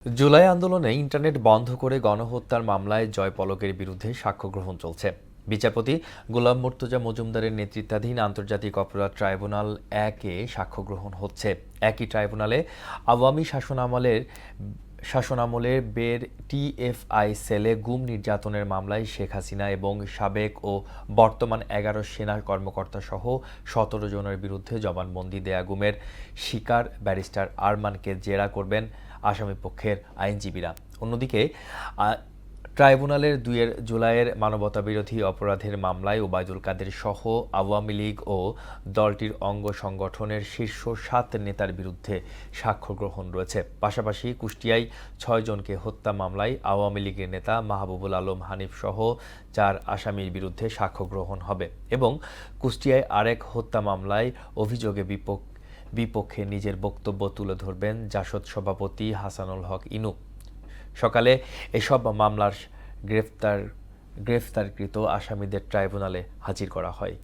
জুলাই আন্দোলনে ইন্টারনেট বন্ধ করে গণহত্যার মামলায় জয় পলকের বিরুদ্ধে সাক্ষ্য গ্রহণ চলছে। বিচারপতি গোলাম মুর্তজা মজুমদারের নেতৃত্বাধীন আন্তর্জাতিক অপরাধ ট্রাইব্যুনাল ১-এ সাক্ষ্য গ্রহণ হচ্ছে। একই ট্রাইব্যুনালে আওয়ামী শাসনামলের বের টিএফআই সেলে গুম নির্যাতনের মামলায় শেখ হাসিনা এবং সাবেক ও বর্তমান ১১ সেনা কর্মকর্তাসহ ১৭ জনের বিরুদ্ধে জবানবন্দি দেয়া গুমের শিকার ব্যারিস্টার আরমানকে জেরা করবেন আসামিপক্ষের আইনজীবীরা। অন্যদিকে ট্রাইব্যুনালের ২ জুলাইয়ের মানবতাবিরোধী অপরাধের মামলায় ওবায়দুল কাদের সহ আওয়ামী লীগ ও দলটির অঙ্গ সংগঠনের শীর্ষ ৭ নেতার বিরুদ্ধে সাক্ষ্য গ্রহণ রয়েছে। পাশাপাশি কুষ্টিয়ায় ৬ জনকে হত্যা মামলায় আওয়ামী লীগের নেতা মাহবুবুল আলম হানিফ সহ ৪ আসামির বিরুদ্ধে সাক্ষ্য গ্রহণ হবে এবং কুষ্টিয়ায় আরেক হত্যা মামলায় অভিযোগে বিপক্ষে নিজের বক্তব্য তুলে ধরবেন জাসদ সভাপতি হাসানুল হক ইনু। সকালে এসব মামলার গ্রেফতারকৃত আসামিদের ট্রাইব্যুনালে হাজির করা হয়।